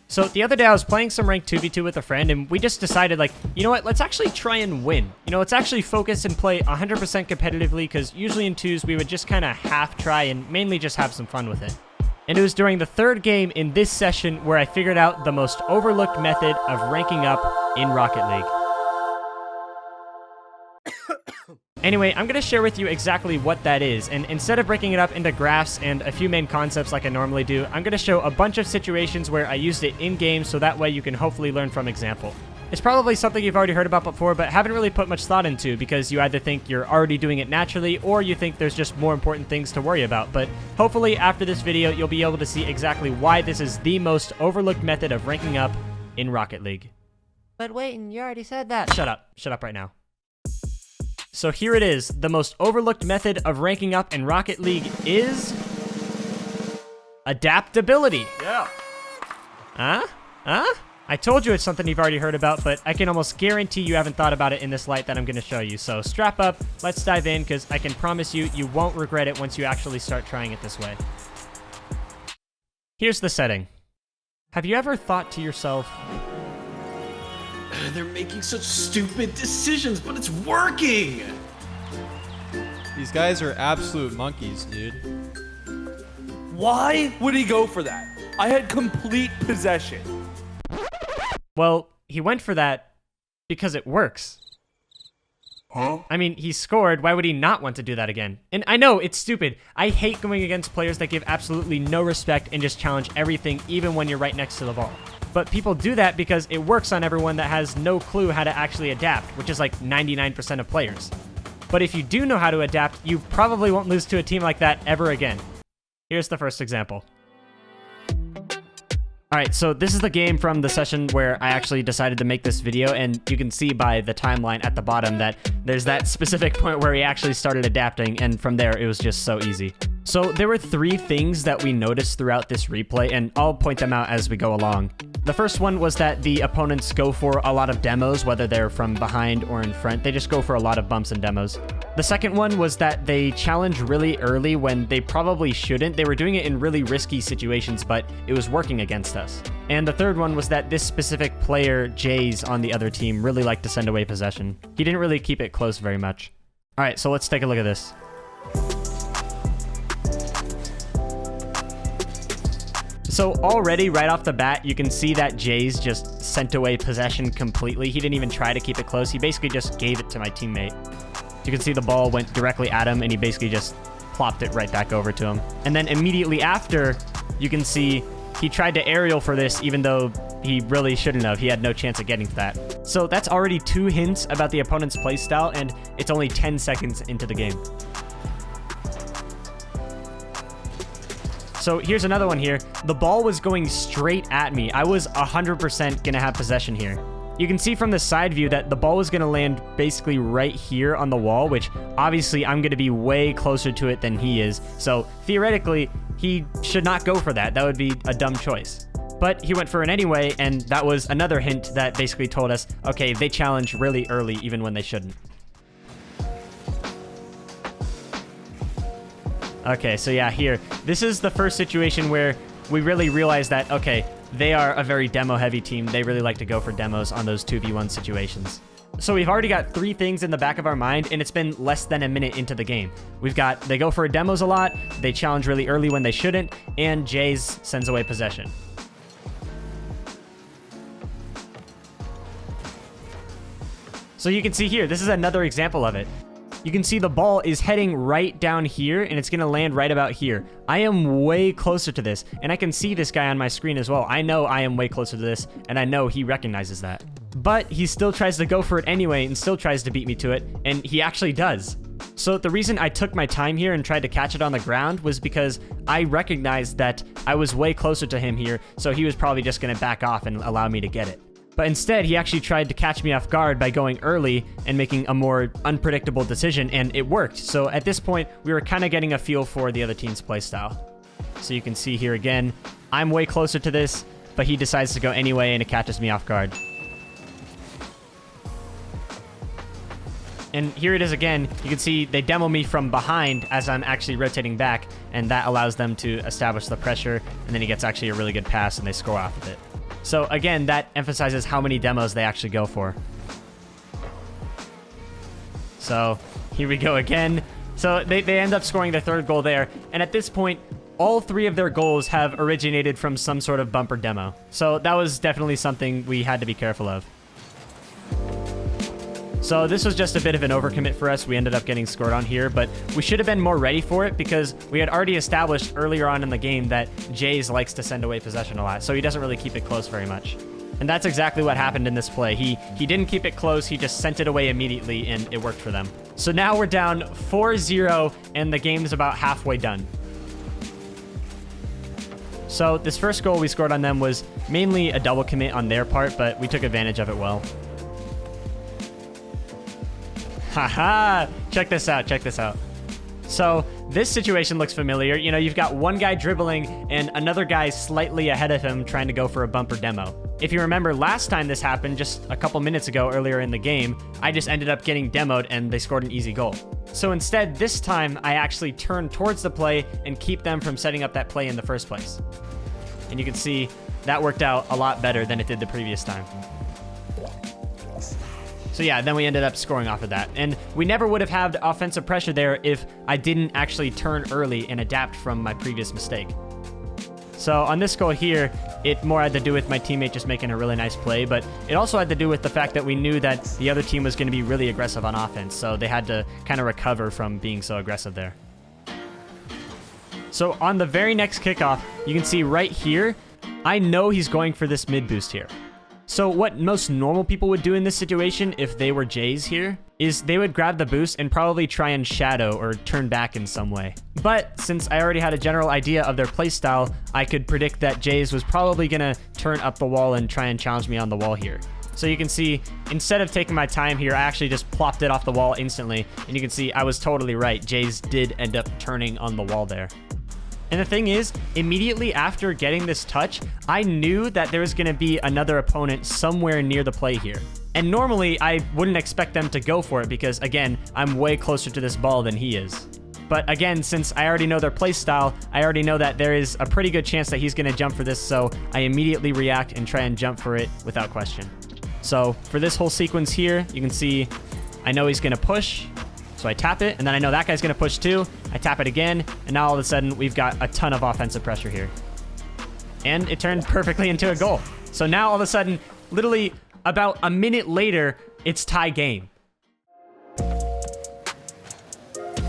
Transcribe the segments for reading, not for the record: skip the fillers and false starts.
So the other day I was playing some ranked 2v2 with a friend, and we just decided, like, you know what, let's actually try and win. You know, let's actually focus and play 100% competitively, because usually in 2s we would just kind of half try and mainly just have some fun with it. And it was during the third game in this session where I figured out the most overlooked method of ranking up in Rocket League. Anyway, I'm going to share with you exactly what that is, and instead of breaking it up into graphs and a few main concepts like I normally do, I'm going to show a bunch of situations where I used it in-game so that way you can hopefully learn from example. It's probably something you've already heard about before, but haven't really put much thought into because you either think you're already doing it naturally or you think there's just more important things to worry about. But hopefully after this video, you'll be able to see exactly why this is the most overlooked method of ranking up in Rocket League. But Wayton, you already said that. Shut up. Shut up right now. So here it is. The most overlooked method of ranking up in Rocket League is adaptability. Yeah. Huh? I told you it's something you've already heard about, but I can almost guarantee you haven't thought about it in this light that I'm going to show you. So strap up, let's dive in, because I can promise you, you won't regret it once you actually start trying it this way. Here's the setting. Have you ever thought to yourself, They're making such stupid decisions, but it's working! These guys are absolute monkeys, dude. Why would he go for that? I had complete possession. well, he went for that because it works. Huh? I mean, he scored. Why would he not want to do that again? And I know, it's stupid. I hate going against players that give absolutely no respect and just challenge everything, even when you're right next to the ball. But people do that because it works on everyone that has no clue how to actually adapt, which is like 99% of players. But if you do know how to adapt, you probably won't lose to a team like that ever again. Here's the first example. Alright, so this is the game from the session where I actually decided to make this video, and you can see by the timeline at the bottom that there's that specific point where he actually started adapting, and from there it was just so easy. So there were 3 things that we noticed throughout this replay, and I'll point them out as we go along. The first one was that the opponents go for a lot of demos, whether they're from behind or in front. They just go for a lot of bumps and demos. The second one was that they challenge really early when they probably shouldn't. They were doing it in really risky situations, but it was working against us. And the third one was that this specific player, Jays, on the other team really liked to send away possession. He didn't really keep it close very much. All right, so let's take a look at this. So already, right off the bat, you can see that Jays just sent away possession completely. He didn't even try to keep it close. He basically just gave it to my teammate. You can see the ball went directly at him, and he basically just plopped it right back over to him. And then immediately after, you can see he tried to aerial for this, even though he really shouldn't have. He had no chance of getting to that. So that's already 2 hints about the opponent's playstyle, and it's only 10 seconds into the game. So here's another one here. The ball was going straight at me. I was 100% gonna have possession here. You can see from the side view that the ball was gonna land basically right here on the wall, which obviously I'm gonna be way closer to it than he is. So theoretically, he should not go for that. That would be a dumb choice. But he went for it anyway, and that was another hint that basically told us, okay, they challenge really early even when they shouldn't. Okay, so yeah, here. This is the first situation where we really realize that, okay, they are a very demo-heavy team. They really like to go for demos on those 2v1 situations. So we've already got 3 things in the back of our mind, and it's been less than a minute into the game. We've got, they go for demos a lot, they challenge really early when they shouldn't, and Jays sends away possession. So you can see here, this is another example of it. You can see the ball is heading right down here, and it's going to land right about here. I am way closer to this, and I can see this guy on my screen as well. I know I am way closer to this, and I know he recognizes that. But he still tries to go for it anyway and still tries to beat me to it, and he actually does. So the reason I took my time here and tried to catch it on the ground was because I recognized that I was way closer to him here, so he was probably just going to back off and allow me to get it. But instead, he actually tried to catch me off guard by going early and making a more unpredictable decision, and it worked. So at this point, we were kind of getting a feel for the other team's playstyle. So you can see here again, I'm way closer to this, but he decides to go anyway, and it catches me off guard. And here it is again. You can see they demo me from behind as I'm actually rotating back, and that allows them to establish the pressure, and then he gets actually a really good pass, and they score off of it. So again, that emphasizes how many demos they actually go for. So here we go again. So they end up scoring their third goal there. And at this point, all 3 of their goals have originated from some sort of bumper demo. So that was definitely something we had to be careful of. So this was just a bit of an overcommit for us. We ended up getting scored on here, but we should have been more ready for it because we had already established earlier on in the game that Jays likes to send away possession a lot, so he doesn't really keep it close very much. And that's exactly what happened in this play. He didn't keep it close, he just sent it away immediately, and it worked for them. So now we're down 4-0, and the game is about halfway done. So this first goal we scored on them was mainly a double commit on their part, but we took advantage of it well. Haha! Check this out, check this out. So this situation looks familiar. You know, you've got one guy dribbling and another guy slightly ahead of him trying to go for a bumper demo. If you remember last time this happened, just a couple minutes ago earlier in the game, I just ended up getting demoed and they scored an easy goal. So instead, this time, I actually turn towards the play and keep them from setting up that play in the first place. And you can see that worked out a lot better than it did the previous time. So yeah, then we ended up scoring off of that. And we never would have had offensive pressure there if I didn't actually turn early and adapt from my previous mistake. So on this goal here, it more had to do with my teammate just making a really nice play, but it also had to do with the fact that we knew that the other team was going to be really aggressive on offense, so they had to kind of recover from being so aggressive there. So on the very next kickoff, you can see right here, I know he's going for this mid boost here. So what most normal people would do in this situation if they were Jays here is they would grab the boost and probably try and shadow or turn back in some way. But since I already had a general idea of their playstyle, I could predict that Jays was probably going to turn up the wall and try and challenge me on the wall here. So you can see, instead of taking my time here, I actually just plopped it off the wall instantly. And you can see I was totally right. Jays did end up turning on the wall there. And the thing is, immediately after getting this touch, I knew that there was going to be another opponent somewhere near the play here. And normally, I wouldn't expect them to go for it because, again, I'm way closer to this ball than he is. But again, since I already know their play style, I already know that there is a pretty good chance that he's going to jump for this, so I immediately react and try and jump for it without question. So for this whole sequence here, you can see I know he's going to push. So I tap it, and then I know that guy's going to push too. I tap it again, and now all of a sudden, we've got a ton of offensive pressure here. And it turned perfectly into a goal. So now all of a sudden, literally about a minute later, it's tie game.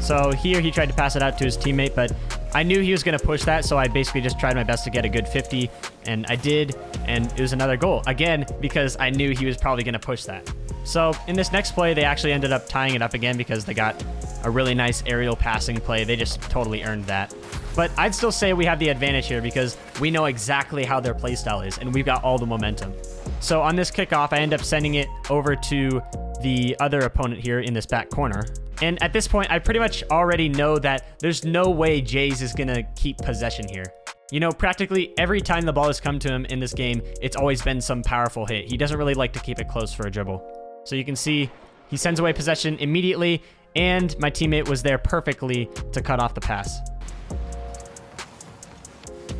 So here he tried to pass it out to his teammate, but I knew he was going to push that, so I basically just tried my best to get a good 50, and I did, and it was another goal. Again, because I knew he was probably going to push that. So in this next play, they actually ended up tying it up again because they got a really nice aerial passing play. They just totally earned that. But I'd still say we have the advantage here because we know exactly how their playstyle is, and we've got all the momentum. So on this kickoff, I end up sending it over to the other opponent here in this back corner. And at this point, I pretty much already know that there's no way Jays is going to keep possession here. You know, practically every time the ball has come to him in this game, it's always been some powerful hit. He doesn't really like to keep it close for a dribble. So you can see he sends away possession immediately, and my teammate was there perfectly to cut off the pass.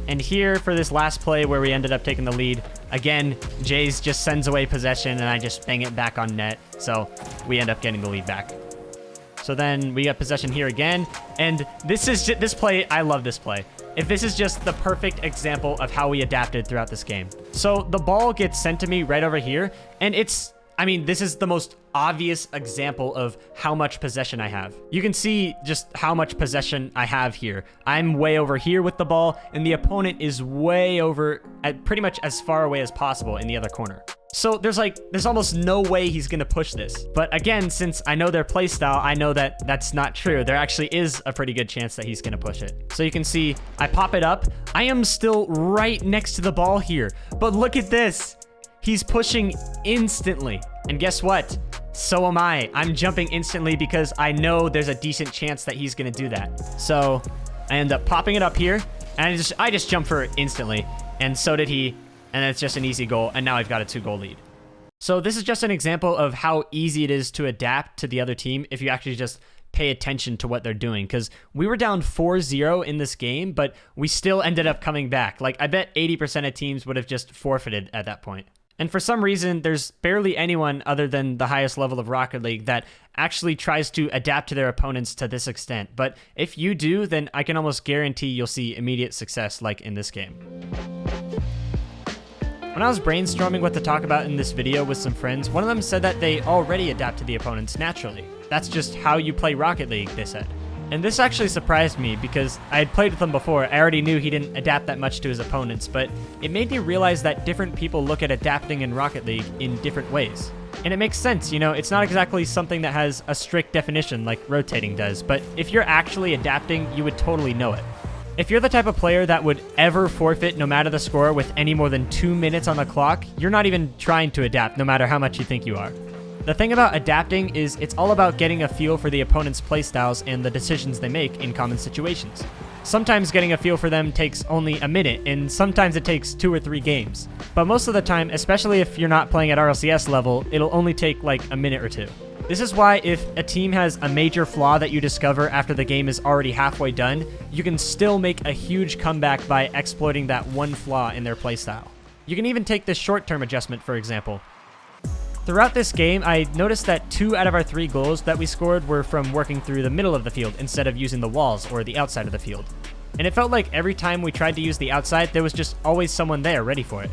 And here for this last play where we ended up taking the lead, again, Jays just sends away possession and I just bang it back on net. So we end up getting the lead back. So then we got possession here again. And this play, I love this play. If this is just the perfect example of how we adapted throughout this game. So the ball gets sent to me right over here, and this is the most obvious example of how much possession I have. You can see just how much possession I have here. I'm way over here with the ball, and the opponent is way over, at pretty much as far away as possible in the other corner. So there's almost no way he's going to push this. But again, since I know their play style, I know that that's not true. There actually is a pretty good chance that he's going to push it. So you can see I pop it up. I am still right next to the ball here. But look at this. He's pushing instantly. And guess what? So am I. I'm jumping instantly because I know there's a decent chance that he's going to do that. So I end up popping it up here, and I just jump for it instantly. And so did he. And it's just an easy goal. And now I've got a 2-goal lead. So this is just an example of how easy it is to adapt to the other team if you actually just pay attention to what they're doing, because we were down 4-0 in this game, but we still ended up coming back. Like, I bet 80% of teams would have just forfeited at that point. And for some reason, there's barely anyone other than the highest level of Rocket League that actually tries to adapt to their opponents to this extent. But if you do, then I can almost guarantee you'll see immediate success like in this game. When I was brainstorming what to talk about in this video with some friends, one of them said that they already adapt to the opponents naturally. That's just how you play Rocket League, they said. And this actually surprised me because I had played with him before. I already knew he didn't adapt that much to his opponents, but it made me realize that different people look at adapting in Rocket League in different ways. And it makes sense, you know, it's not exactly something that has a strict definition like rotating does, but if you're actually adapting, you would totally know it. If you're the type of player that would ever forfeit no matter the score with any more than 2 minutes on the clock, you're not even trying to adapt no matter how much you think you are. The thing about adapting is it's all about getting a feel for the opponent's playstyles and the decisions they make in common situations. Sometimes getting a feel for them takes only a minute, and sometimes it takes 2 or 3 games. But most of the time, especially if you're not playing at RLCS level, it'll only take like a minute or 2. This is why if a team has a major flaw that you discover after the game is already halfway done, you can still make a huge comeback by exploiting that one flaw in their playstyle. You can even take this short-term adjustment, for example. Throughout this game, I noticed that 2 out of our 3 goals that we scored were from working through the middle of the field instead of using the walls or the outside of the field. And it felt like every time we tried to use the outside, there was just always someone there ready for it.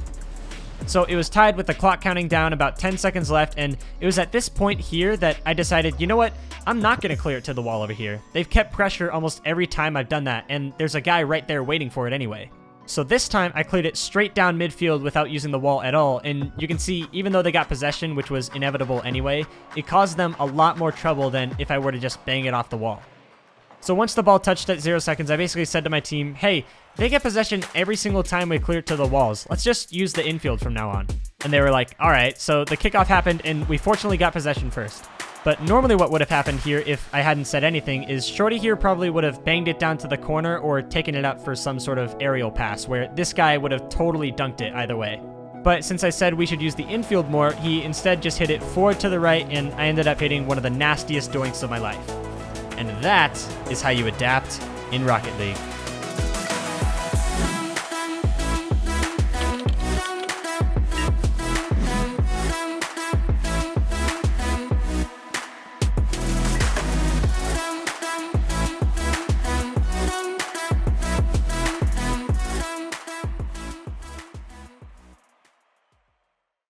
So it was tied with the clock counting down, about 10 seconds left, and it was at this point here that I decided, you know what, I'm not going to clear it to the wall over here. They've kept pressure almost every time I've done that, and there's a guy right there waiting for it anyway. So this time I cleared it straight down midfield without using the wall at all, and you can see even though they got possession, which was inevitable anyway, it caused them a lot more trouble than if I were to just bang it off the wall. So once the ball touched at 0 seconds, I basically said to my team, hey, they get possession every single time we clear it to the walls. Let's just use the infield from now on. And they were like, all right. So the kickoff happened, and we fortunately got possession first. But normally what would have happened here if I hadn't said anything is Shorty here probably would have banged it down to the corner or taken it up for some sort of aerial pass where this guy would have totally dunked it either way. But since I said we should use the infield more, he instead just hit it forward to the right, and I ended up hitting one of the nastiest doinks of my life. And that is how you adapt in Rocket League.